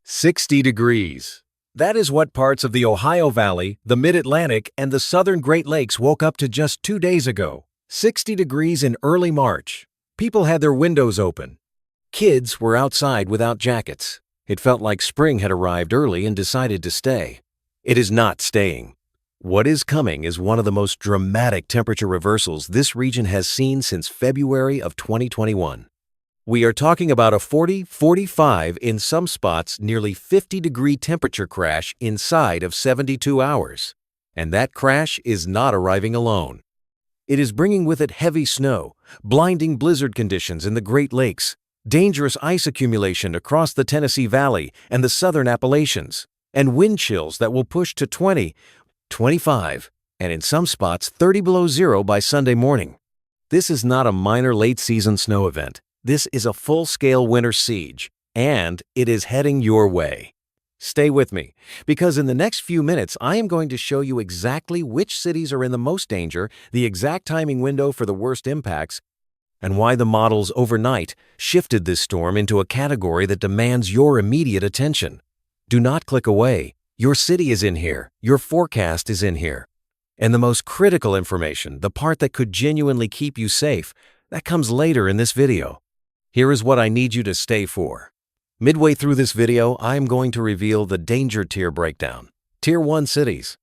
60 degrees. That is what parts of the Ohio Valley, the Mid-Atlantic, and the southern Great Lakes woke up to just 2 days ago. 60 degrees in early March. People had their windows open. Kids were outside without jackets. It felt like spring had arrived early and decided to stay. It is not staying. What is coming is one of the most dramatic temperature reversals this region has seen since February of 2021. We are talking about a 40, 45, in some spots nearly 50-degree temperature crash inside of 72 hours. And that crash is not arriving alone. It is bringing with it heavy snow, blinding blizzard conditions in the Great Lakes, dangerous ice accumulation across the Tennessee Valley and the southern Appalachians, and wind chills that will push to 20, 25, and in some spots 30 below zero by Sunday morning. This is not a minor late-season snow event. This is a full-scale winter siege, and it is heading your way. Stay with me, because in the next few minutes I am going to show you exactly which cities are in the most danger, the exact timing window for the worst impacts, and why the models overnight shifted this storm into a category that demands your immediate attention. Do not click away. Your city is in here. Your forecast is in here. And the most critical information, the part that could genuinely keep you safe, that comes later in this video. Here is what I need you to stay for. Midway through this video, I am going to reveal the danger tier breakdown. Tier 1 cities.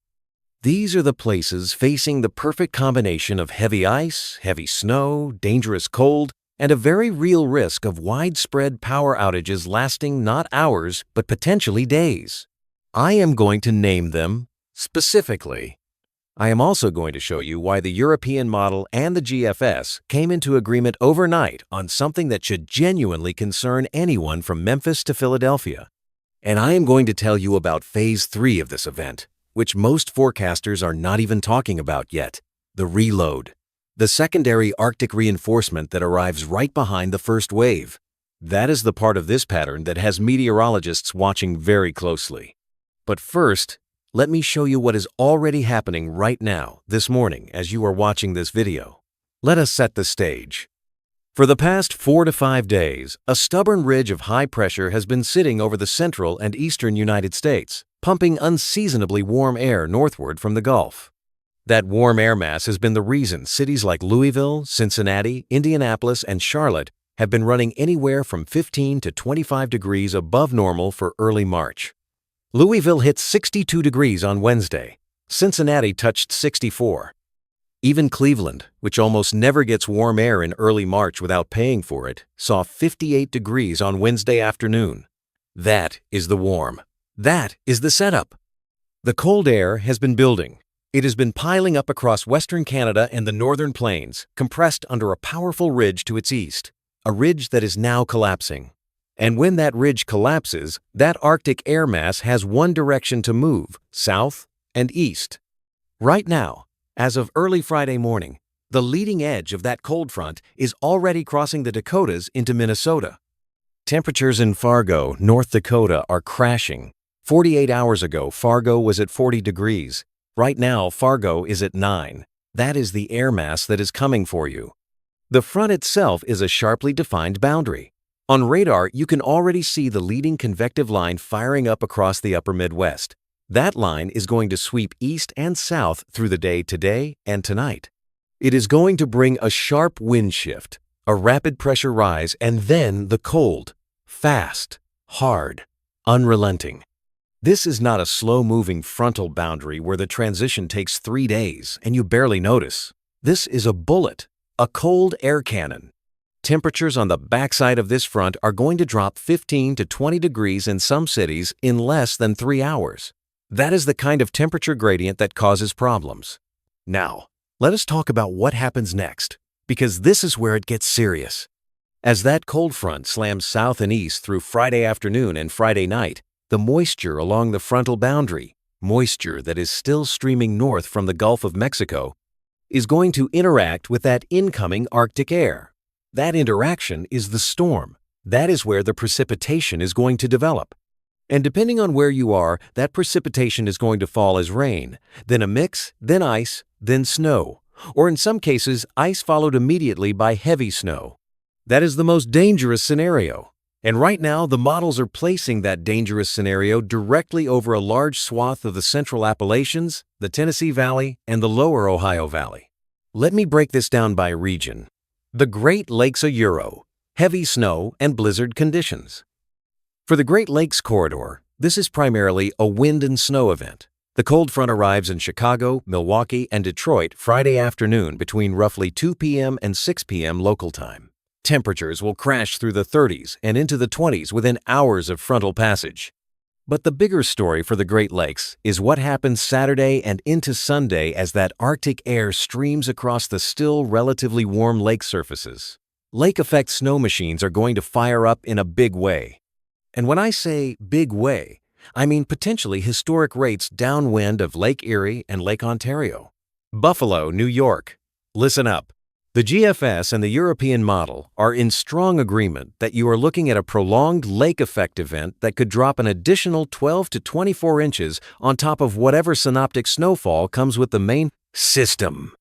These are the places facing the perfect combination of heavy ice, heavy snow, dangerous cold, and a very real risk of widespread power outages lasting not hours, but potentially days. I am going to name them specifically. I am also going to show you why the European model and the GFS came into agreement overnight on something that should genuinely concern anyone from Memphis to Philadelphia. And I am going to tell you about Phase 3 of this event, which most forecasters are not even talking about yet, the reload. The secondary Arctic reinforcement that arrives right behind the first wave. That is the part of this pattern that has meteorologists watching very closely. But first, let me show you what is already happening right now, this morning, as you are watching this video. Let us set the stage. For the past 4 to 5 days, a stubborn ridge of high pressure has been sitting over the central and eastern United States, pumping unseasonably warm air northward from the Gulf. That warm air mass has been the reason cities like Louisville, Cincinnati, Indianapolis, and Charlotte have been running anywhere from 15 to 25 degrees above normal for early March. Louisville hit 62 degrees on Wednesday. Cincinnati touched 64. Even Cleveland, which almost never gets warm air in early March without paying for it, saw 58 degrees on Wednesday afternoon. That is the warm. That is the setup. The cold air has been building. It has been piling up across western Canada and the northern plains, compressed under a powerful ridge to its east, a ridge that is now collapsing. And when that ridge collapses, that Arctic air mass has one direction to move, south and east. Right now, as of early Friday morning, the leading edge of that cold front is already crossing the Dakotas into Minnesota. Temperatures in Fargo, North Dakota are crashing. 48 hours ago, Fargo was at 40 degrees. Right now, Fargo is at 9. That is the air mass that is coming for you. The front itself is a sharply defined boundary. On radar, you can already see the leading convective line firing up across the upper Midwest. That line is going to sweep east and south through the day today and tonight. It is going to bring a sharp wind shift, a rapid pressure rise, and then the cold. Fast, hard, unrelenting. This is not a slow-moving frontal boundary where the transition takes 3 days and you barely notice. This is a bullet, a cold air cannon. Temperatures on the backside of this front are going to drop 15 to 20 degrees in some cities in less than 3 hours. That is the kind of temperature gradient that causes problems. Now, let us talk about what happens next, because this is where it gets serious. As that cold front slams south and east through Friday afternoon and Friday night, the moisture along the frontal boundary, moisture that is still streaming north from the Gulf of Mexico, is going to interact with that incoming Arctic air. That interaction is the storm. That is where the precipitation is going to develop. And depending on where you are, that precipitation is going to fall as rain, then a mix, then ice, then snow, or in some cases, ice followed immediately by heavy snow. That is the most dangerous scenario. And right now, the models are placing that dangerous scenario directly over a large swath of the Central Appalachians, the Tennessee Valley, and the Lower Ohio Valley. Let me break this down by region. The Great Lakes a Euro, heavy snow and blizzard conditions. For the Great Lakes corridor, this is primarily a wind and snow event. The cold front arrives in Chicago, Milwaukee, and Detroit Friday afternoon between roughly 2 p.m. and 6 p.m. local time. Temperatures will crash through the 30s and into the 20s within hours of frontal passage. But the bigger story for the Great Lakes is what happens Saturday and into Sunday as that Arctic air streams across the still relatively warm lake surfaces. Lake effect snow machines are going to fire up in a big way. And when I say big way, I mean potentially historic rates downwind of Lake Erie and Lake Ontario. Buffalo, New York. Listen up. The GFS and the European model are in strong agreement that you are looking at a prolonged lake effect event that could drop an additional 12 to 24 inches on top of whatever synoptic snowfall comes with the main system.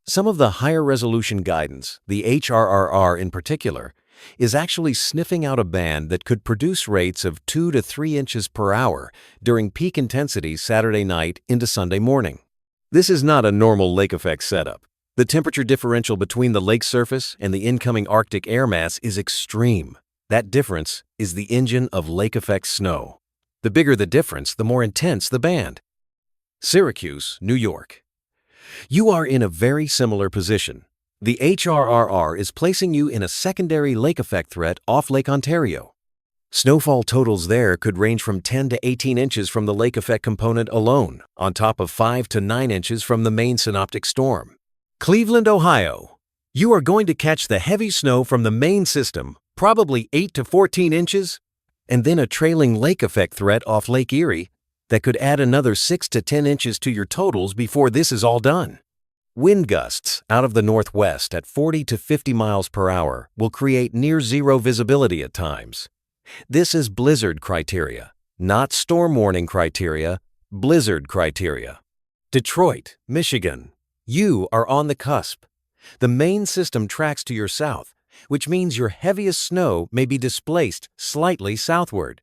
Some of the higher resolution guidance, the HRRR in particular, is actually sniffing out a band that could produce rates of 2 to 3 inches per hour during peak intensity Saturday night into Sunday morning. This is not a normal lake effect setup. The temperature differential between the lake surface and the incoming Arctic air mass is extreme. That difference is the engine of lake effect snow. The bigger the difference, the more intense the band. Syracuse, New York. You are in a very similar position. The HRRR is placing you in a secondary lake effect threat off Lake Ontario. Snowfall totals there could range from 10 to 18 inches from the lake effect component alone, on top of 5 to 9 inches from the main synoptic storm. Cleveland, Ohio. You are going to catch the heavy snow from the main system, probably 8 to 14 inches, and then a trailing lake effect threat off Lake Erie that could add another 6 to 10 inches to your totals before this is all done. Wind gusts out of the northwest at 40 to 50 miles per hour will create near zero visibility at times. This is blizzard criteria, not storm warning criteria, blizzard criteria. Detroit, Michigan. You are on the cusp. The main system tracks to your south, which means your heaviest snow may be displaced slightly southward.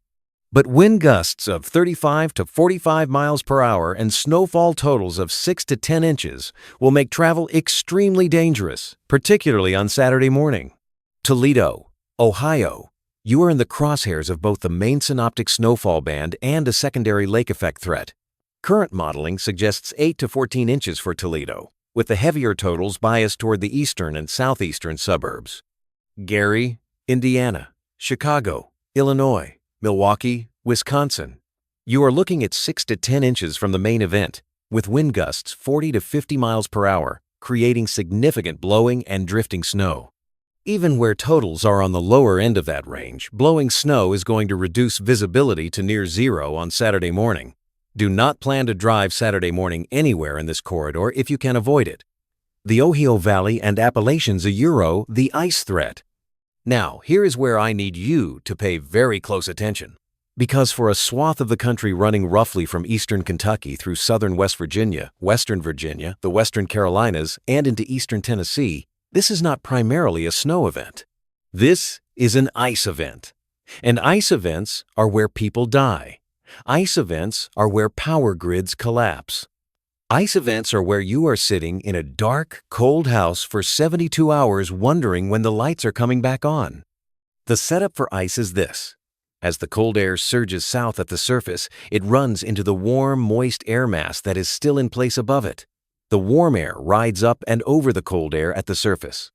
But wind gusts of 35 to 45 miles per hour and snowfall totals of 6 to 10 inches will make travel extremely dangerous, particularly on Saturday morning. Toledo, Ohio. You are in the crosshairs of both the main synoptic snowfall band and a secondary lake effect threat. Current modeling suggests 8 to 14 inches for Toledo, with the heavier totals biased toward the eastern and southeastern suburbs. Gary, Indiana, Chicago, Illinois, Milwaukee, Wisconsin. You are looking at 6 to 10 inches from the main event, with wind gusts 40 to 50 miles per hour, creating significant blowing and drifting snow. Even where totals are on the lower end of that range, blowing snow is going to reduce visibility to near zero on Saturday morning. Do not plan to drive Saturday morning anywhere in this corridor if you can avoid it. The Ohio Valley and Appalachians a Euro, the ice threat. Now, here is where I need you to pay very close attention. Because for a swath of the country running roughly from eastern Kentucky through southern West Virginia, western Virginia, the western Carolinas, and into eastern Tennessee, this is not primarily a snow event. This is an ice event. And ice events are where people die. Ice events are where power grids collapse. Ice events are where you are sitting in a dark, cold house for 72 hours wondering when the lights are coming back on. The setup for ice is this. As the cold air surges south at the surface, it runs into the warm, moist air mass that is still in place above it. The warm air rides up and over the cold air at the surface.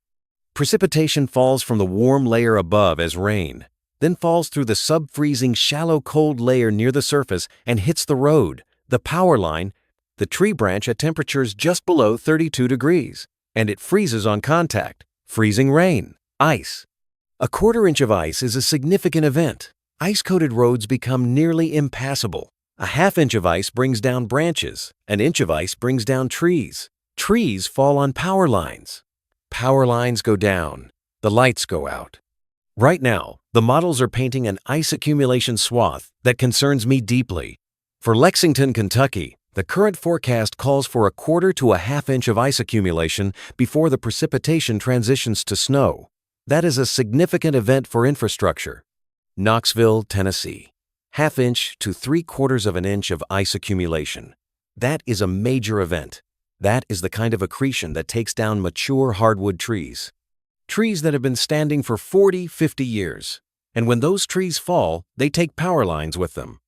Precipitation falls from the warm layer above as rain, then falls through the sub-freezing shallow cold layer near the surface and hits the road, the power line, the tree branch at temperatures just below 32 degrees, and it freezes on contact, freezing rain, ice. A quarter-inch of ice is a significant event. Ice-coated roads become nearly impassable. A half-inch of ice brings down branches. An inch of ice brings down trees. Trees fall on power lines. Power lines go down. The lights go out. Right now, the models are painting an ice accumulation swath that concerns me deeply. For Lexington, Kentucky, the current forecast calls for a quarter to a half inch of ice accumulation before the precipitation transitions to snow. That is a significant event for infrastructure. Knoxville, Tennessee. Half-inch to 3/4 of an inch of ice accumulation. That is a major event. That is the kind of accretion that takes down mature hardwood trees. Trees that have been standing for 40, 50 years. And when those trees fall, they take power lines with them.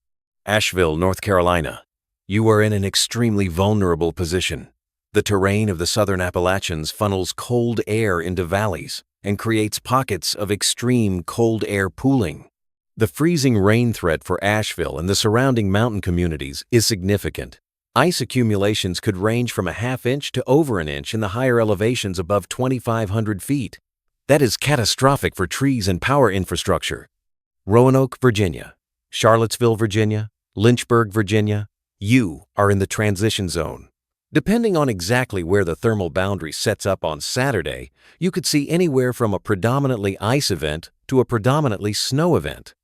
Asheville, North Carolina. You are in an extremely vulnerable position. The terrain of the southern Appalachians funnels cold air into valleys and creates pockets of extreme cold air pooling. The freezing rain threat for Asheville and the surrounding mountain communities is significant. Ice accumulations could range from a half-inch to over an inch in the higher elevations above 2,500 feet. That is catastrophic for trees and power infrastructure. Roanoke, Virginia. Charlottesville, Virginia. Lynchburg, Virginia. You are in the transition zone. Depending on exactly where the thermal boundary sets up on Saturday, you could see anywhere from a predominantly ice event to a predominantly snow event.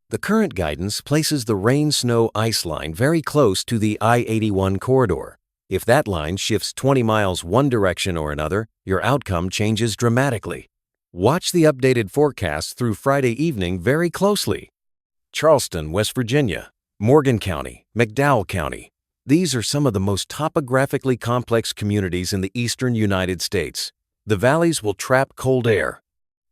The current guidance places the rain-snow-ice line very close to the I-81 corridor. If that line shifts 20 miles one direction or another, your outcome changes dramatically. Watch the updated forecast through Friday evening very closely. Charleston, West Virginia. Morgan County, McDowell County. These are some of the most topographically complex communities in the eastern United States. The valleys will trap cold air.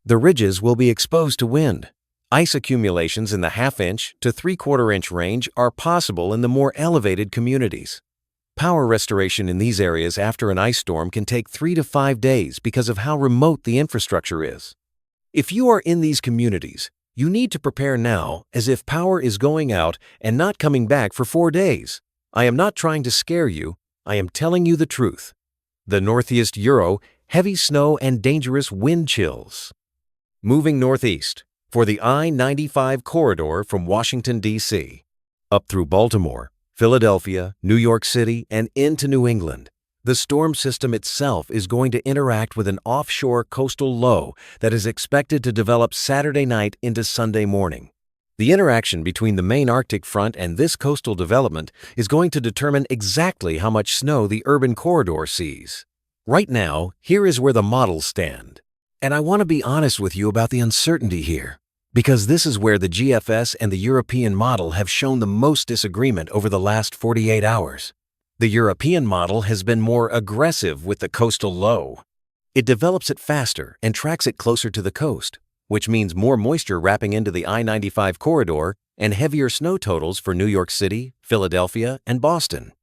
The ridges will be exposed to wind. Ice accumulations in the half-inch to 3/4-inch range are possible in the more elevated communities. Power restoration in these areas after an ice storm can take 3 to 5 days because of how remote the infrastructure is. If you are in these communities, you need to prepare now as if power is going out and not coming back for 4 days. I am not trying to scare you, I am telling you the truth. The Northeast Euro, heavy snow and dangerous wind chills. Moving northeast for the I-95 corridor from Washington, D.C. up through Baltimore, Philadelphia, New York City, and into New England. The storm system itself is going to interact with an offshore coastal low that is expected to develop Saturday night into Sunday morning. The interaction between the main Arctic front and this coastal development is going to determine exactly how much snow the urban corridor sees. Right now, here is where the models stand. And I want to be honest with you about the uncertainty here, because this is where the GFS and the European model have shown the most disagreement over the last 48 hours. The European model has been more aggressive with the coastal low. It develops it faster and tracks it closer to the coast, which means more moisture wrapping into the I-95 corridor and heavier snow totals for New York City, Philadelphia, and Boston.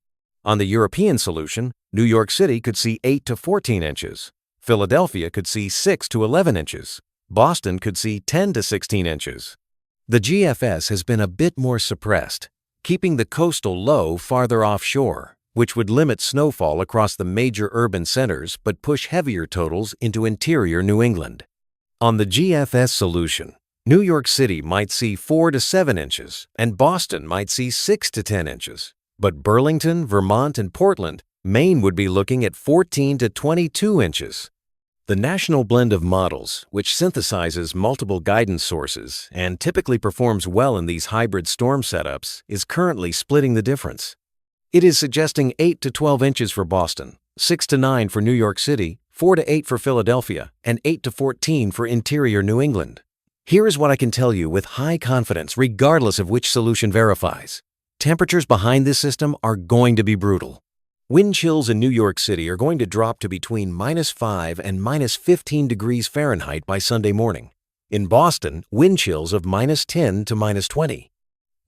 On the European solution, New York City could see 8 to 14 inches. Philadelphia could see 6 to 11 inches. Boston could see 10 to 16 inches. The GFS has been a bit more suppressed, keeping the coastal low farther offshore, which would limit snowfall across the major urban centers but push heavier totals into interior New England. On the GFS solution, New York City might see 4 to 7 inches, and Boston might see 6 to 10 inches. But Burlington, Vermont, and Portland, Maine would be looking at 14 to 22 inches. The national blend of models, which synthesizes multiple guidance sources and typically performs well in these hybrid storm setups, is currently splitting the difference. It is suggesting 8 to 12 inches for Boston, 6 to 9 for New York City, 4 to 8 for Philadelphia, and 8 to 14 for interior New England. Here is what I can tell you with high confidence regardless of which solution verifies. Temperatures behind this system are going to be brutal. Wind chills in New York City are going to drop to between -5 and -15 degrees Fahrenheit by Sunday morning. In Boston, wind chills of -10 to -20.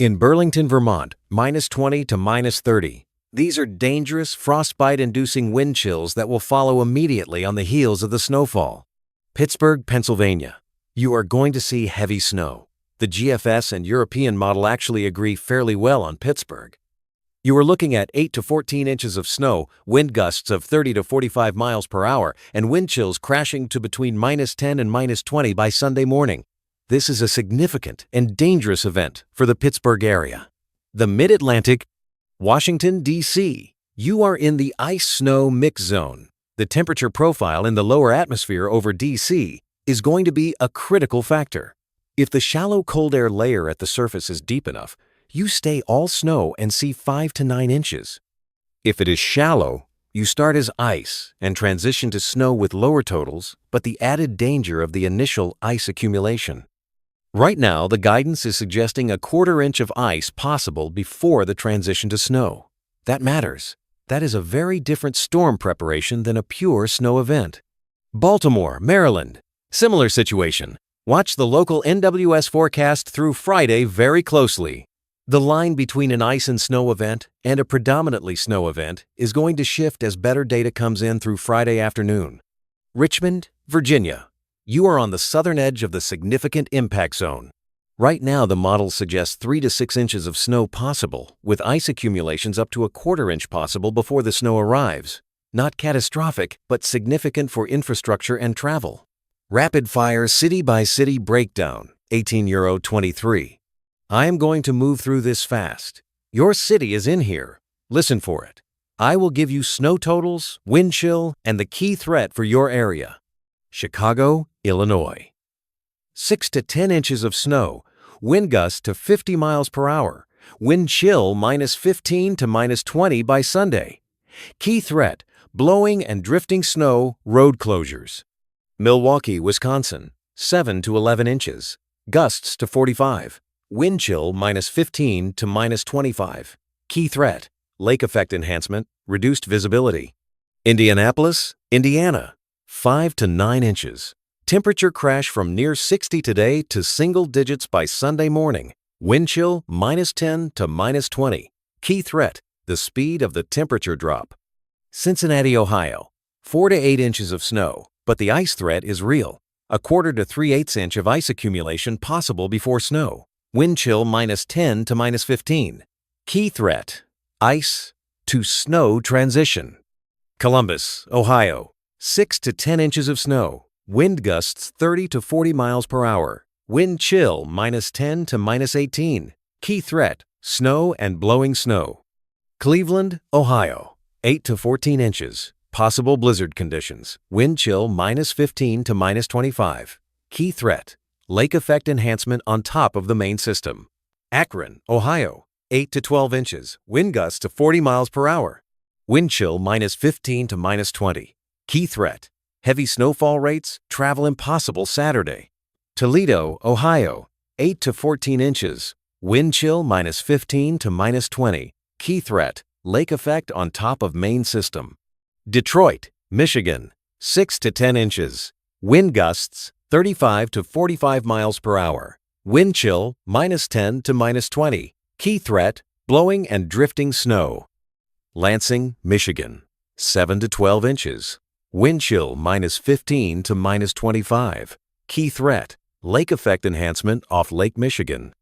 In Burlington, Vermont, -20 to -30. These are dangerous, frostbite-inducing wind chills that will follow immediately on the heels of the snowfall. Pittsburgh, Pennsylvania. You are going to see heavy snow. The GFS and European model actually agree fairly well on Pittsburgh. You are looking at 8 to 14 inches of snow, wind gusts of 30 to 45 miles per hour, and wind chills crashing to between -10 and -20 by Sunday morning. This is a significant and dangerous event for the Pittsburgh area. The Mid-Atlantic, Washington, D.C. You are in the ice-snow mix zone. The temperature profile in the lower atmosphere over D.C. is going to be a critical factor. If the shallow cold air layer at the surface is deep enough, you stay all snow and see 5 to 9 inches. If it is shallow, you start as ice and transition to snow with lower totals, but the added danger of the initial ice accumulation. Right now, the guidance is suggesting a quarter-inch of ice possible before the transition to snow. That matters. That is a very different storm preparation than a pure snow event. Baltimore, Maryland. Similar situation. Watch the local NWS forecast through Friday very closely. The line between an ice and snow event and a predominantly snow event is going to shift as better data comes in through Friday afternoon. Richmond, Virginia. You are on the southern edge of the significant impact zone. Right now, the model suggests 3 to 6 inches of snow possible, with ice accumulations up to a quarter-inch possible before the snow arrives. Not catastrophic, but significant for infrastructure and travel. Rapid-fire city-by-city breakdown, €18.23. I am going to move through this fast. Your city is in here. Listen for it. I will give you snow totals, wind chill, and the key threat for your area. Chicago, Illinois. 6 to 10 inches of snow, wind gusts to 50 miles per hour, wind chill -15 to -20 by Sunday. Key threat, blowing and drifting snow, road closures. Milwaukee, Wisconsin, 7 to 11 inches, gusts to 45, wind chill -15 to -25. Key threat, lake effect enhancement, reduced visibility. Indianapolis, Indiana, 5 to 9 inches. Temperature crash from near 60 today to single digits by Sunday morning. Wind chill -10 to -20. Key threat, the speed of the temperature drop. Cincinnati, Ohio, 4 to 8 inches of snow, but the ice threat is real. A quarter to 3/8 inch of ice accumulation possible before snow. Wind chill -10 to -15. Key threat, ice to snow transition. Columbus, Ohio, 6 to 10 inches of snow. Wind gusts 30 to 40 miles per hour. Wind chill -10 to -18. Key threat, snow and blowing snow. Cleveland, Ohio, 8 to 14 inches. Possible blizzard conditions. Wind chill -15 to -25. Key threat, lake effect enhancement on top of the main system. Akron, Ohio, 8 to 12 inches. Wind gusts to 40 miles per hour. Wind chill -15 to -20. Key threat, heavy snowfall rates, travel impossible Saturday. Toledo, Ohio, 8 to 14 inches. Wind chill -15 to -20. Key threat, lake effect on top of main system. Detroit, Michigan, 6 to 10 inches. Wind gusts 35 to 45 miles per hour. Wind chill -10 to -20. Key threat, blowing and drifting snow. Lansing, Michigan, 7 to 12 inches. Wind chill -15 to -25. Key threat, lake effect enhancement off Lake Michigan.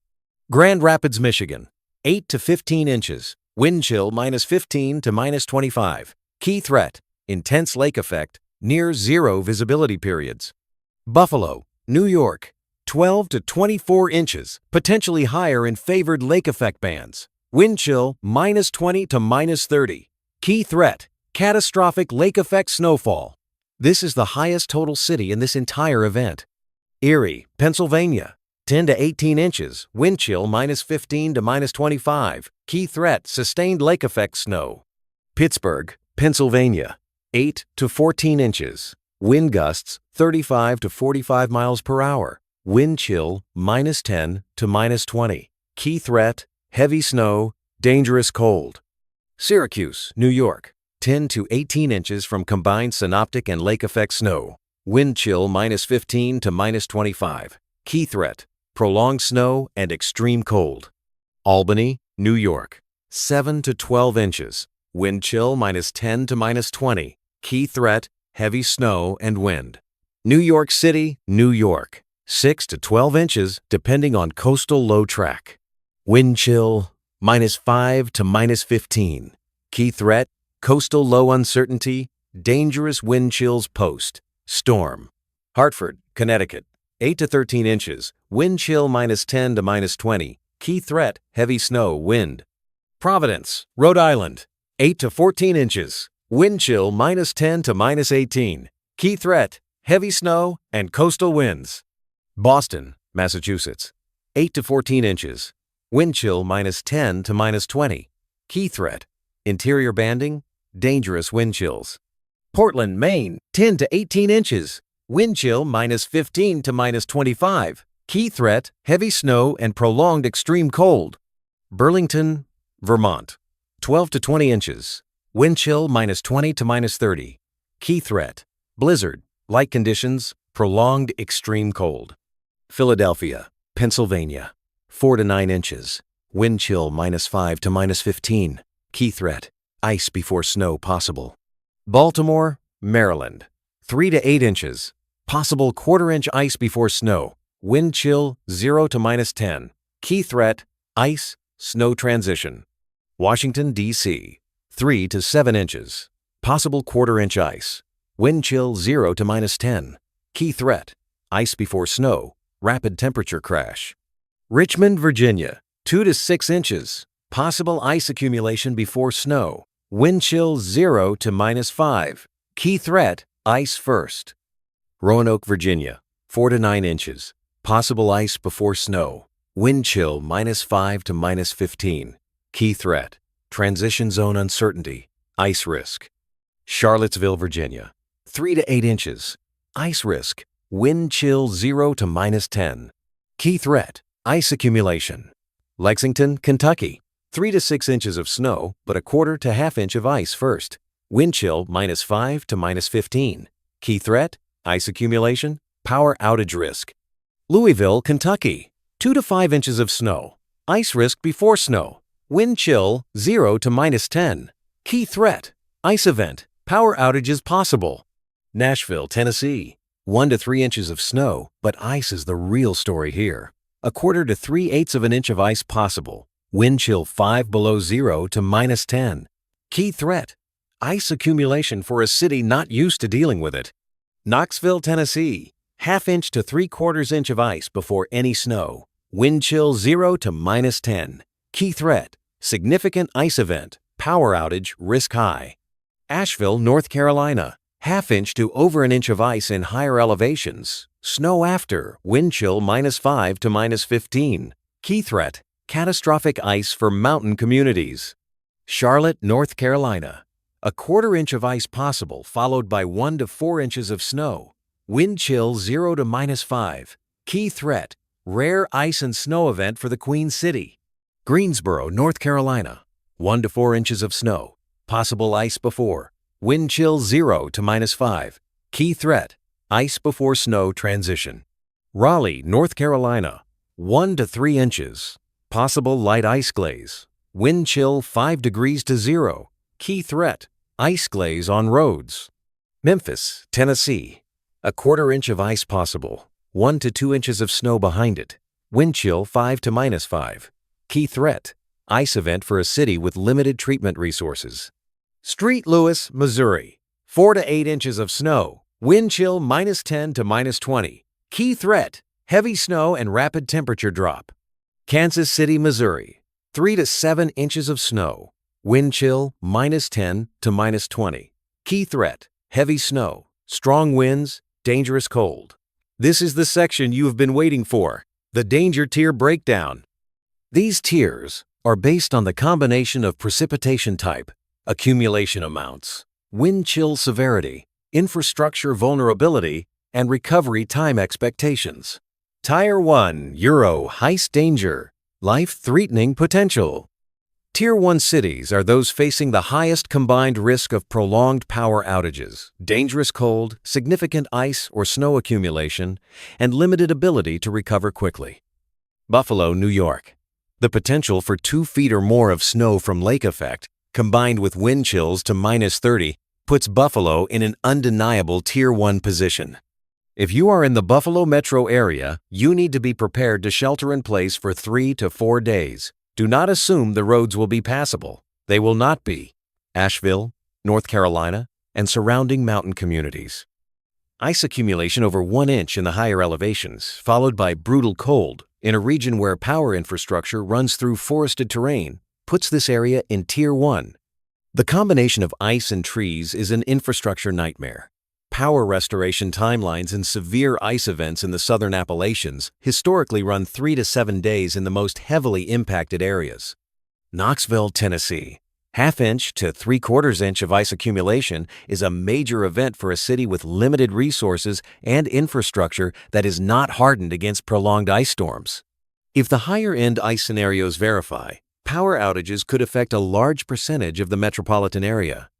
Grand Rapids, Michigan, 8 to 15 inches. Wind chill -15 to -25. Key threat, intense lake effect, near zero visibility periods. Buffalo, New York, 12 to 24 inches, potentially higher in favored lake effect bands. Wind chill -20 to -30. Key threat, catastrophic lake effect snowfall. This is the highest total city in this entire event. Erie, Pennsylvania, 10 to 18 inches, wind chill -15 to -25. Key threat, sustained lake effect snow. Pittsburgh, Pennsylvania, 8 to 14 inches, wind gusts 35 to 45 miles per hour. Wind chill -10 to -20. Key threat, heavy snow, dangerous cold. Syracuse, New York, 10 to 18 inches from combined synoptic and lake effect snow. Wind chill -15 to -25. Key threat, prolonged snow and extreme cold. Albany, New York, 7 to 12 inches. Wind chill -10 to -20. Key threat, heavy snow and wind. New York City, New York, 6 to 12 inches depending on coastal low track. Wind chill -5 to -15. Key threat, coastal low uncertainty, dangerous wind chills post. Storm. Hartford, Connecticut, 8 to 13 inches. Wind chill -10 to -20. Key threat, heavy snow, wind. Providence, Rhode Island, 8 to 14 inches. Wind chill -10 to -18. Key threat, heavy snow and coastal winds. Boston, Massachusetts, 8 to 14 inches. Wind chill -10 to -20. Key threat, interior banding, dangerous wind chills. Portland, Maine, 10 to 18 inches. Wind chill -15 to -25. Key threat, heavy snow and prolonged extreme cold. Burlington, Vermont, 12 to 20 inches. Wind chill -20 to -30. Key threat, blizzard, light conditions, prolonged extreme cold. Philadelphia, Pennsylvania, 4 to 9 inches. Wind chill -5 to -15. Key threat, ice before snow possible. Baltimore, Maryland, 3 to 8 inches. Possible quarter-inch ice before snow. Wind chill 0 to -10. Key threat, ice, snow transition. Washington, D.C., 3 to 7 inches. Possible quarter-inch ice. Wind chill 0 to -10. Key threat, ice before snow, rapid temperature crash. Richmond, Virginia, 2 to 6 inches. Possible ice accumulation before snow. Wind chill 0 to -5. Key threat, ice first. Roanoke, Virginia, 4 to 9 inches. Possible ice before snow. Wind chill -5 to -15. Key threat, transition zone uncertainty, ice risk. Charlottesville, Virginia, 3 to 8 inches. Ice risk, wind chill 0 to -10. Key threat, ice accumulation. Lexington, Kentucky, 3 to 6 inches of snow, but a quarter to half inch of ice first. Wind chill -5 to -15. Key threat, ice accumulation, power outage risk. Louisville, Kentucky, 2 to 5 inches of snow. Ice risk before snow. Wind chill 0 to -10. Key threat, ice event, power outages possible. Nashville, Tennessee, 1 to 3 inches of snow, but ice is the real story here. A quarter to 3/8 of an inch of ice possible. Wind chill 5 below 0 to -10. Key threat, ice accumulation for a city not used to dealing with it. Knoxville, Tennessee, ½ inch to 3/4 inch of ice before any snow. Wind chill 0 to -10. Key threat, significant ice event, power outage, risk high. Asheville, North Carolina, ½ inch to over an inch of ice in higher elevations. Snow after, wind chill -5 to -15. Key threat, catastrophic ice for mountain communities. Charlotte, North Carolina, a quarter inch of ice possible, followed by 1 to 4 inches of snow. Wind chill 0 to -5. Key threat, rare ice and snow event for the Queen City. Greensboro, North Carolina, 1 to 4 inches of snow. Possible ice before. Wind chill 0 to -5. Key threat, ice before snow transition. Raleigh, North Carolina, 1 to 3 inches. Possible light ice glaze. Wind chill 5 degrees to 0. Key threat, ice glaze on roads. Memphis, Tennessee, a quarter inch of ice possible. 1 to 2 inches of snow behind it. Wind chill 5 to -5. Key threat, ice event for a city with limited treatment resources. St. Louis, Missouri, 4 to 8 inches of snow. Wind chill -10 to -20. Key threat, heavy snow and rapid temperature drop. Kansas City, Missouri, 3 to 7 inches of snow. Wind chill -10 to -20. Key threat, heavy snow, strong winds, dangerous cold. This is the section you have been waiting for, the danger tier breakdown. These tiers are based on the combination of precipitation type, accumulation amounts, wind chill severity, infrastructure vulnerability, and recovery time expectations. Tier 1, Euro, highest danger, life-threatening potential. Tier 1 cities are those facing the highest combined risk of prolonged power outages, dangerous cold, significant ice or snow accumulation, and limited ability to recover quickly. Buffalo, New York. The potential for 2 feet or more of snow from lake effect, combined with wind chills to -30, puts Buffalo in an undeniable Tier 1 position. If you are in the Buffalo metro area, you need to be prepared to shelter in place for 3 to 4 days. Do not assume the roads will be passable. They will not be. Asheville, North Carolina, and surrounding mountain communities. Ice accumulation over 1 inch in the higher elevations, followed by brutal cold in a region where power infrastructure runs through forested terrain, puts this area in Tier 1. The combination of ice and trees is an infrastructure nightmare. Power restoration timelines and severe ice events in the southern Appalachians historically run 3 to 7 days in the most heavily impacted areas. Knoxville, Tennessee, 1/2 inch to 3/4 inch of ice accumulation is a major event for a city with limited resources and infrastructure that is not hardened against prolonged ice storms. If the higher-end ice scenarios verify, power outages could affect a large percentage of the metropolitan area.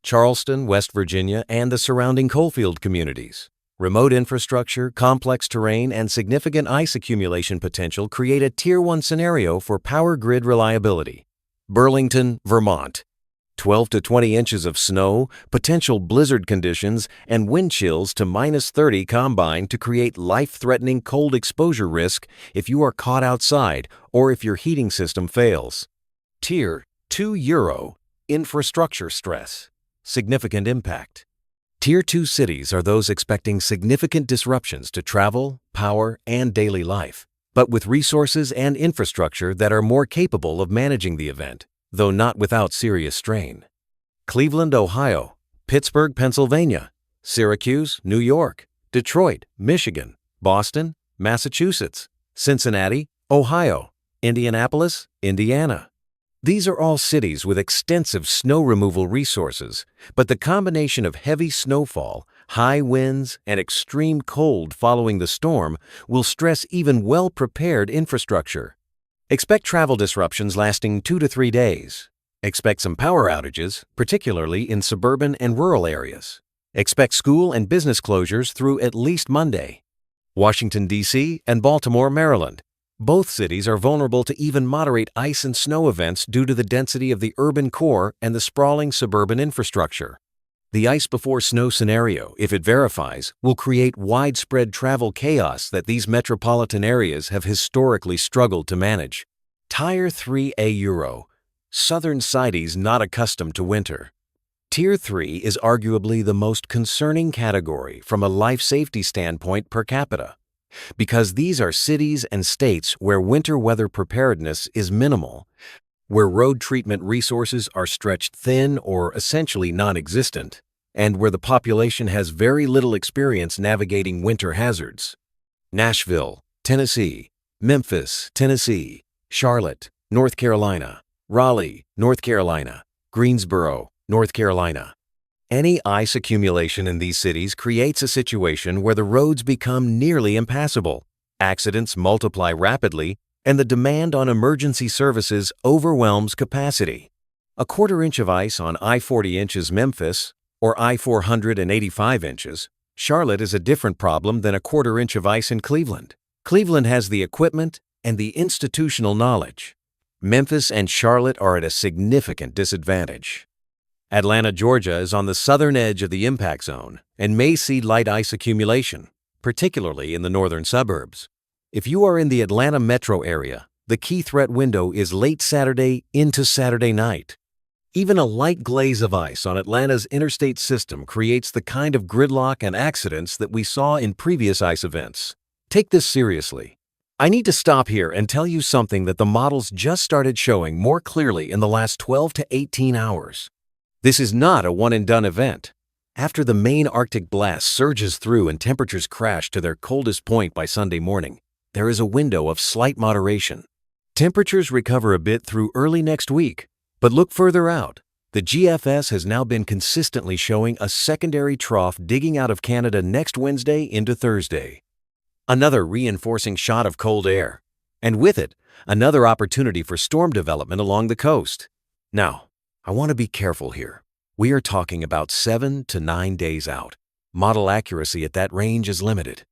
Charleston, West Virginia, and the surrounding coalfield communities. Remote infrastructure, complex terrain, and significant ice accumulation potential create a Tier 1 scenario for power grid reliability. Burlington, Vermont. 12 to 20 inches of snow, potential blizzard conditions, and wind chills to -30 combine to create life-threatening cold exposure risk if you are caught outside or if your heating system fails. Tier 2 Euro, infrastructure stress, significant impact. Tier 2 cities are those expecting significant disruptions to travel, power, and daily life, but with resources and infrastructure that are more capable of managing the event, though not without serious strain. Cleveland, Ohio, Pittsburgh, Pennsylvania, Syracuse, New York, Detroit, Michigan, Boston, Massachusetts, Cincinnati, Ohio, Indianapolis, Indiana. These are all cities with extensive snow removal resources, but the combination of heavy snowfall, high winds, and extreme cold following the storm will stress even well-prepared infrastructure. Expect travel disruptions lasting 2 to 3 days. Expect some power outages, particularly in suburban and rural areas. Expect school and business closures through at least Monday. Washington, D.C. and Baltimore, Maryland. Both cities are vulnerable to even moderate ice and snow events due to the density of the urban core and the sprawling suburban infrastructure. The ice before snow scenario, if it verifies, will create widespread travel chaos that these metropolitan areas have historically struggled to manage. Tier 3A Euro, southern cities not accustomed to winter. Tier 3 is arguably the most concerning category from a life safety standpoint per capita, because these are cities and states where winter weather preparedness is minimal, where road treatment resources are stretched thin or essentially non-existent, and where the population has very little experience navigating winter hazards. Nashville, Tennessee, Memphis, Tennessee, Charlotte, North Carolina, Raleigh, North Carolina, Greensboro, North Carolina. Any ice accumulation in these cities creates a situation where the roads become nearly impassable, accidents multiply rapidly, and the demand on emergency services overwhelms capacity. A 1/4 inch of ice on I-40 inches Memphis, or I-485 inches, Charlotte is a different problem than a 1/4 inch of ice in Cleveland. Cleveland has the equipment and the institutional knowledge. Memphis and Charlotte are at a significant disadvantage. Atlanta, Georgia is on the southern edge of the impact zone and may see light ice accumulation, particularly in the northern suburbs. If you are in the Atlanta metro area, the key threat window is late Saturday into Saturday night. Even a light glaze of ice on Atlanta's interstate system creates the kind of gridlock and accidents that we saw in previous ice events. Take this seriously. I need to stop here and tell you something that the models just started showing more clearly in the last 12 to 18 hours. This is not a one-and-done event. After the main Arctic blast surges through and temperatures crash to their coldest point by Sunday morning, there is a window of slight moderation. Temperatures recover a bit through early next week, but look further out. The GFS has now been consistently showing a secondary trough digging out of Canada next Wednesday into Thursday. Another reinforcing shot of cold air, and with it, another opportunity for storm development along the coast. Now, I want to be careful here. We are talking about 7 to 9 days out. Model accuracy at that range is limited.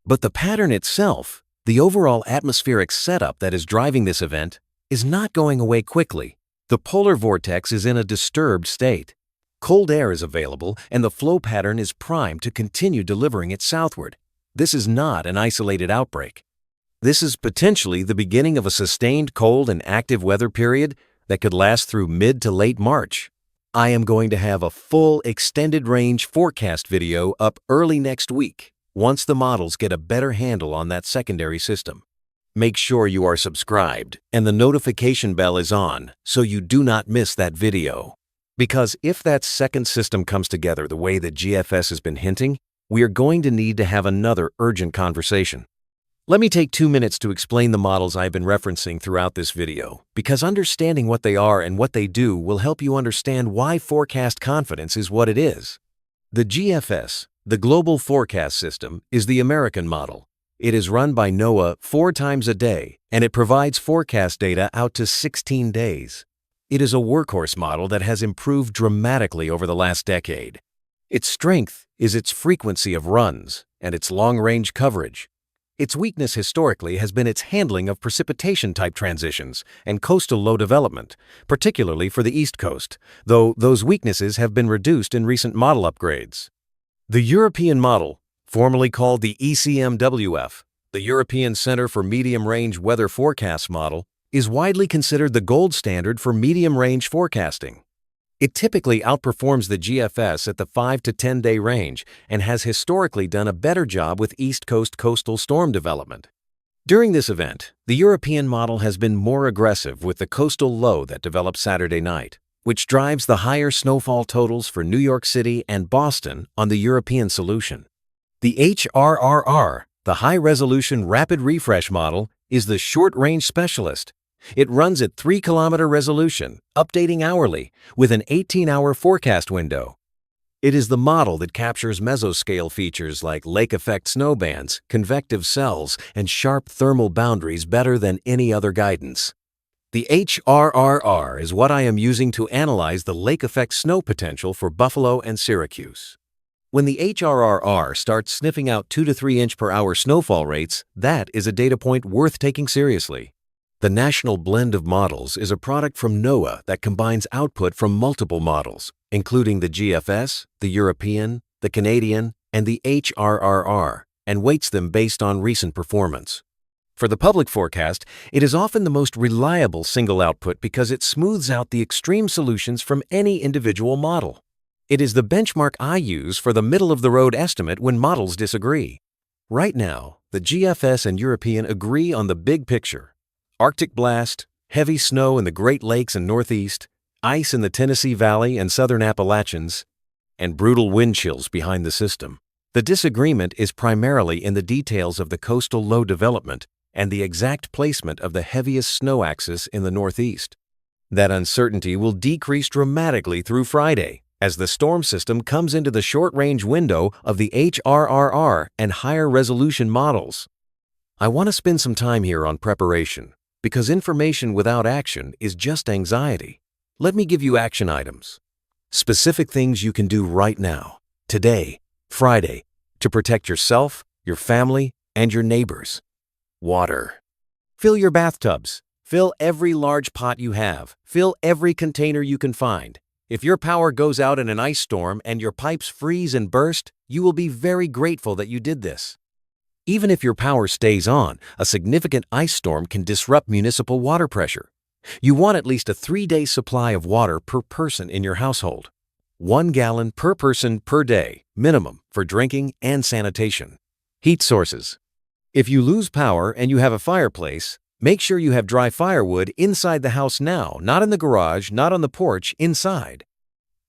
But the pattern itself, the overall atmospheric setup that is driving this event, is not going away quickly. The polar vortex is in a disturbed state. Cold air is available, and the flow pattern is primed to continue delivering it southward. This is not an isolated outbreak. This is potentially the beginning of a sustained cold and active weather period that could last through mid to late March. I am going to have a full extended range forecast video up early next week once the models get a better handle on that secondary system. Make sure you are subscribed and the notification bell is on so you do not miss that video. Because if that second system comes together the way that GFS has been hinting, we are going to need to have another urgent conversation. Let me take 2 minutes to explain the models I've been referencing throughout this video, because understanding what they are and what they do will help you understand why forecast confidence is what it is. The GFS, the Global Forecast System, is the American model. It is run by NOAA 4 times a day, and it provides forecast data out to 16 days. It is a workhorse model that has improved dramatically over the last decade. Its strength is its frequency of runs and its long-range coverage. Its weakness historically has been its handling of precipitation-type transitions and coastal low development, particularly for the East Coast, though those weaknesses have been reduced in recent model upgrades. The European model, formerly called the ECMWF, the European Center for Medium-Range Weather Forecasts model, is widely considered the gold standard for medium-range forecasting. It typically outperforms the GFS at the 5 to 10-day range and has historically done a better job with East Coast coastal storm development. During this event, the European model has been more aggressive with the coastal low that developed Saturday night, which drives the higher snowfall totals for New York City and Boston on the European solution. The HRRR, the High-Resolution Rapid Refresh model, is the short-range specialist. It runs at 3-kilometer resolution, updating hourly, with an 18-hour forecast window. It is the model that captures mesoscale features like lake effect snowbands, convective cells, and sharp thermal boundaries better than any other guidance. The HRRR is what I am using to analyze the lake effect snow potential for Buffalo and Syracuse. When the HRRR starts sniffing out 2 to 3 inch per hour snowfall rates, that is a data point worth taking seriously. The National Blend of Models is a product from NOAA that combines output from multiple models, including the GFS, the European, the Canadian, and the HRRR, and weights them based on recent performance. For the public forecast, it is often the most reliable single output because it smooths out the extreme solutions from any individual model. It is the benchmark I use for the middle-of-the-road estimate when models disagree. Right now, the GFS and European agree on the big picture. Arctic blast, heavy snow in the Great Lakes and Northeast, ice in the Tennessee Valley and Southern Appalachians, and brutal wind chills behind the system. The disagreement is primarily in the details of the coastal low development and the exact placement of the heaviest snow axis in the Northeast. That uncertainty will decrease dramatically through Friday as the storm system comes into the short-range window of the HRRR and higher resolution models. I want to spend some time here on preparation, because information without action is just anxiety. Let me give you action items. Specific things you can do right now, today, Friday, to protect yourself, your family, and your neighbors. Water. Fill your bathtubs. Fill every large pot you have. Fill every container you can find. If your power goes out in an ice storm and your pipes freeze and burst, you will be very grateful that you did this. Even if your power stays on, a significant ice storm can disrupt municipal water pressure. You want at least a 3-day supply of water per person in your household. 1 gallon per person per day, minimum, for drinking and sanitation. Heat sources. If you lose power and you have a fireplace, make sure you have dry firewood inside the house now, not in the garage, not on the porch, inside.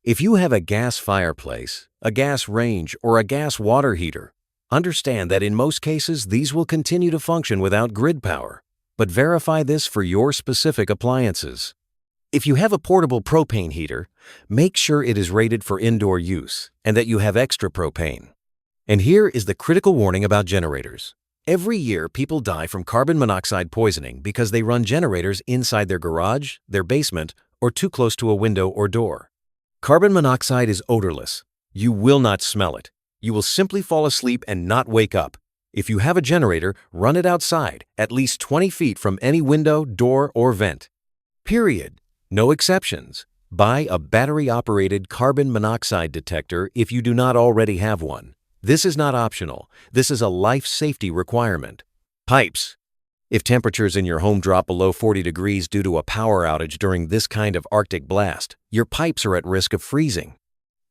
If you have a gas fireplace, a gas range, or a gas water heater, understand that in most cases these will continue to function without grid power, but verify this for your specific appliances. If you have a portable propane heater, make sure it is rated for indoor use and that you have extra propane. And here is the critical warning about generators. Every year, people die from carbon monoxide poisoning because they run generators inside their garage, their basement, or too close to a window or door. Carbon monoxide is odorless. You will not smell it. You will simply fall asleep and not wake up. If you have a generator, run it outside, at least 20 feet from any window, door, or vent. Period. No exceptions. Buy a battery-operated carbon monoxide detector if you do not already have one. This is not optional. This is a life safety requirement. Pipes. If temperatures in your home drop below 40 degrees due to a power outage during this kind of Arctic blast, your pipes are at risk of freezing.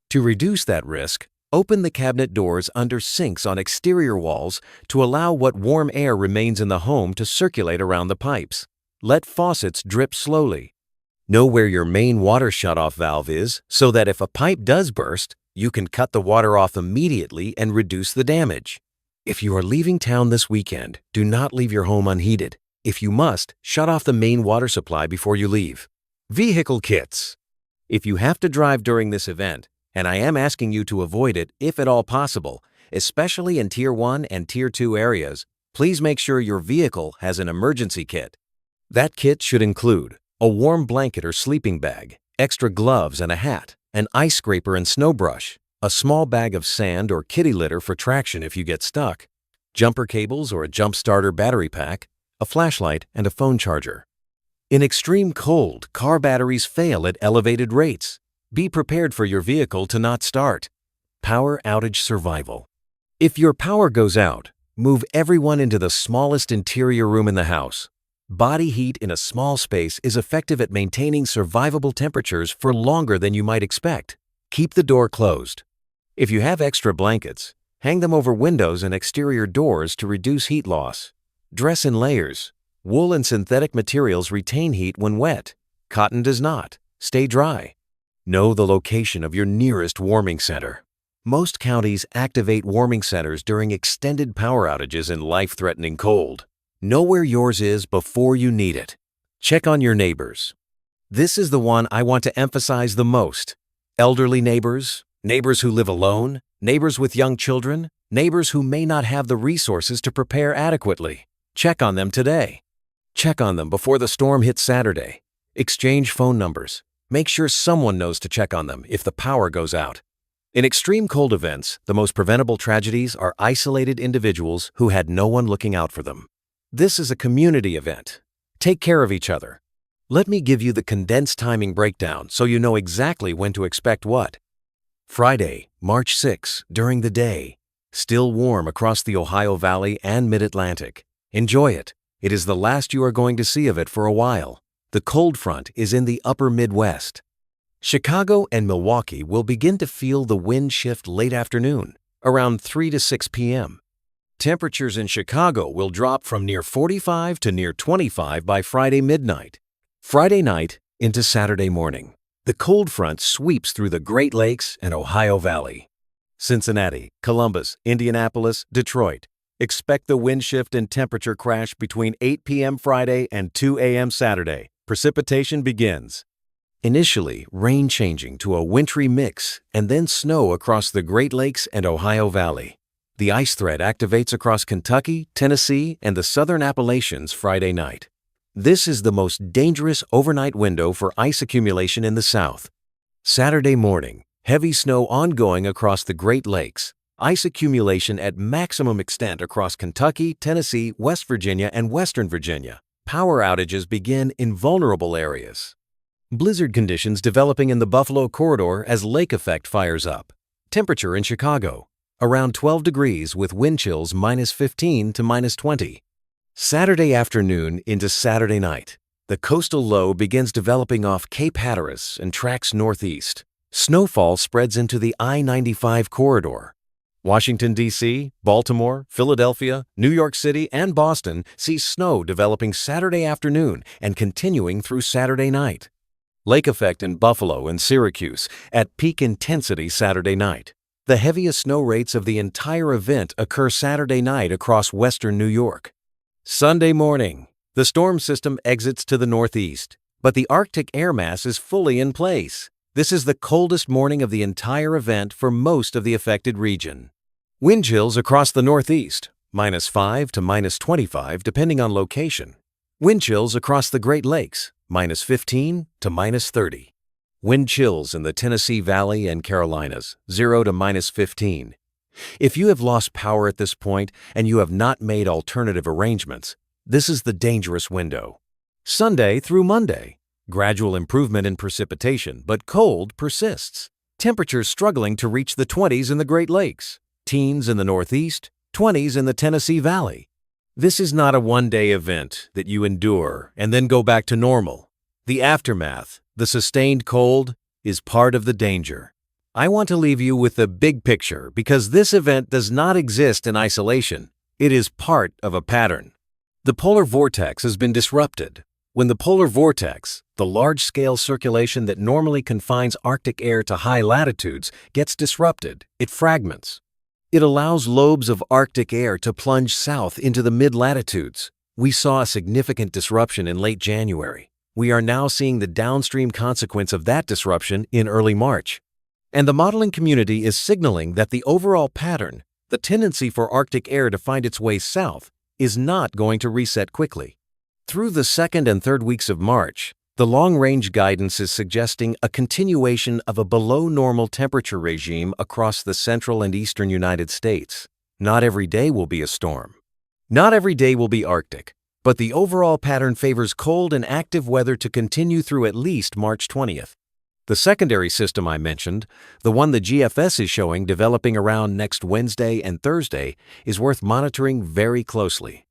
To reduce that risk, open the cabinet doors under sinks on exterior walls to allow what warm air remains in the home to circulate around the pipes. Let faucets drip slowly. Know where your main water shutoff valve is so that if a pipe does burst, you can cut the water off immediately and reduce the damage. If you are leaving town this weekend, do not leave your home unheated. If you must, shut off the main water supply before you leave. Vehicle kits. If you have to drive during this event, and I am asking you to avoid it if at all possible, especially in Tier 1 and Tier 2 areas, please make sure your vehicle has an emergency kit. That kit should include a warm blanket or sleeping bag, extra gloves and a hat, an ice scraper and snow brush, a small bag of sand or kitty litter for traction if you get stuck, jumper cables or a jump starter battery pack, a flashlight, and a phone charger. In extreme cold, car batteries fail at elevated rates. Be prepared for your vehicle to not start. Power outage survival. If your power goes out, move everyone into the smallest interior room in the house. Body heat in a small space is effective at maintaining survivable temperatures for longer than you might expect. Keep the door closed. If you have extra blankets, hang them over windows and exterior doors to reduce heat loss. Dress in layers. Wool and synthetic materials retain heat when wet. Cotton does not. Stay dry. Know the location of your nearest warming center. Most counties activate warming centers during extended power outages in life-threatening cold. Know where yours is before you need it. Check on your neighbors. This is the one I want to emphasize the most. Elderly neighbors, neighbors who live alone, neighbors with young children, neighbors who may not have the resources to prepare adequately. Check on them today. Check on them before the storm hits Saturday. Exchange phone numbers. Make sure someone knows to check on them if the power goes out. In extreme cold events, the most preventable tragedies are isolated individuals who had no one looking out for them. This is a community event. Take care of each other. Let me give you the condensed timing breakdown so you know exactly when to expect what. Friday, March 6, during the day. Still warm across the Ohio Valley and Mid-Atlantic. Enjoy it. It is the last you are going to see of it for a while. The cold front is in the upper Midwest. Chicago and Milwaukee will begin to feel the wind shift late afternoon, around 3 to 6 p.m. Temperatures in Chicago will drop from near 45 to near 25 by Friday midnight. Friday night into Saturday morning, the cold front sweeps through the Great Lakes and Ohio Valley. Cincinnati, Columbus, Indianapolis, Detroit. Expect the wind shift and temperature crash between 8 p.m. Friday and 2 a.m. Saturday. Precipitation begins. Initially, rain changing to a wintry mix and then snow across the Great Lakes and Ohio Valley. The ice threat activates across Kentucky, Tennessee, and the southern Appalachians Friday night. This is the most dangerous overnight window for ice accumulation in the South. Saturday morning, heavy snow ongoing across the Great Lakes. Ice accumulation at maximum extent across Kentucky, Tennessee, West Virginia, and Western Virginia. Power outages begin in vulnerable areas. Blizzard conditions developing in the Buffalo corridor as lake effect fires up. Temperature in Chicago, around 12 degrees with wind chills -15 to -20. Saturday afternoon into Saturday night. The coastal low begins developing off Cape Hatteras and tracks northeast. Snowfall spreads into the I-95 corridor. Washington, D.C., Baltimore, Philadelphia, New York City, and Boston see snow developing Saturday afternoon and continuing through Saturday night. Lake effect in Buffalo and Syracuse at peak intensity Saturday night. The heaviest snow rates of the entire event occur Saturday night across western New York. Sunday morning, the storm system exits to the northeast, but the Arctic air mass is fully in place. This is the coldest morning of the entire event for most of the affected region. Wind chills across the northeast, -5 to -25 depending on location. Wind chills across the Great Lakes, -15 to -30. Wind chills in the Tennessee Valley and Carolinas, 0 to -15. If you have lost power at this point and you have not made alternative arrangements, this is the dangerous window. Sunday through Monday. Gradual improvement in precipitation, but cold persists. Temperatures struggling to reach the 20s in the Great Lakes, teens in the Northeast, 20s in the Tennessee Valley. This is not a one-day event that you endure and then go back to normal. The aftermath, the sustained cold, is part of the danger. I want to leave you with the big picture because this event does not exist in isolation. It is part of a pattern. The polar vortex has been disrupted. When the polar vortex, the large-scale circulation that normally confines Arctic air to high latitudes, gets disrupted, it fragments. It allows lobes of Arctic air to plunge south into the mid-latitudes. We saw a significant disruption in late January. We are now seeing the downstream consequence of that disruption in early March. And the modeling community is signaling that the overall pattern, the tendency for Arctic air to find its way south, is not going to reset quickly. Through the second and third weeks of March, the long-range guidance is suggesting a continuation of a below-normal temperature regime across the central and eastern United States. Not every day will be a storm. Not every day will be Arctic, but the overall pattern favors cold and active weather to continue through at least March 20th. The secondary system I mentioned, the one the GFS is showing developing around next Wednesday and Thursday, is worth monitoring very closely.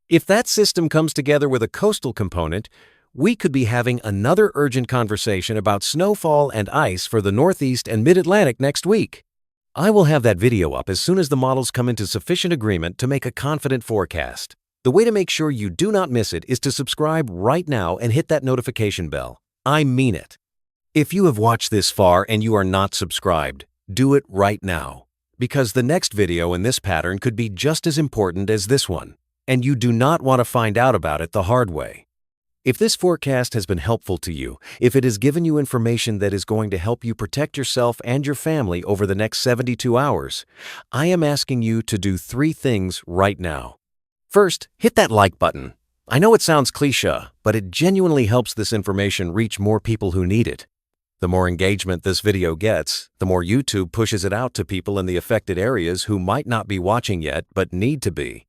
If that system comes together with a coastal component, we could be having another urgent conversation about snowfall and ice for the Northeast and Mid-Atlantic next week. I will have that video up as soon as the models come into sufficient agreement to make a confident forecast. The way to make sure you do not miss it is to subscribe right now and hit that notification bell. I mean it. If you have watched this far and you are not subscribed, do it right now, because the next video in this pattern could be just as important as this one, and you do not want to find out about it the hard way. If this forecast has been helpful to you, if it has given you information that is going to help you protect yourself and your family over the next 72 hours, I am asking you to do 3 things right now. First, hit that like button. I know it sounds cliché, but it genuinely helps this information reach more people who need it. The more engagement this video gets, the more YouTube pushes it out to people in the affected areas who might not be watching yet but need to be.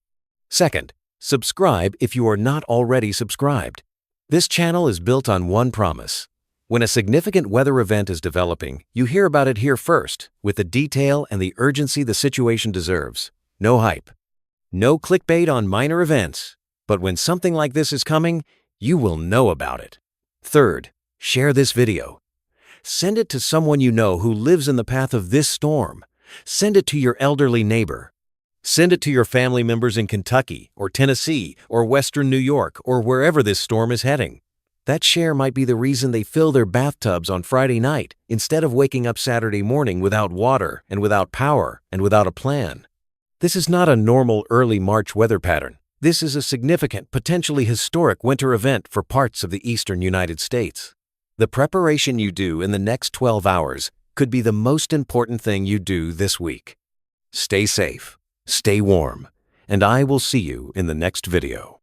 Second, subscribe if you are not already subscribed. This channel is built on one promise. When a significant weather event is developing, you hear about it here first, with the detail and the urgency the situation deserves. No hype. No clickbait on minor events. But when something like this is coming, you will know about it. Third, share this video. Send it to someone you know who lives in the path of this storm. Send it to your elderly neighbor. Send it to your family members in Kentucky or Tennessee or Western New York or wherever this storm is heading. That share might be the reason they fill their bathtubs on Friday night instead of waking up Saturday morning without water and without power and without a plan. This is not a normal early March weather pattern. This is a significant, potentially historic winter event for parts of the eastern United States. The preparation you do in the next 12 hours could be the most important thing you do this week. Stay safe. Stay warm, and I will see you in the next video.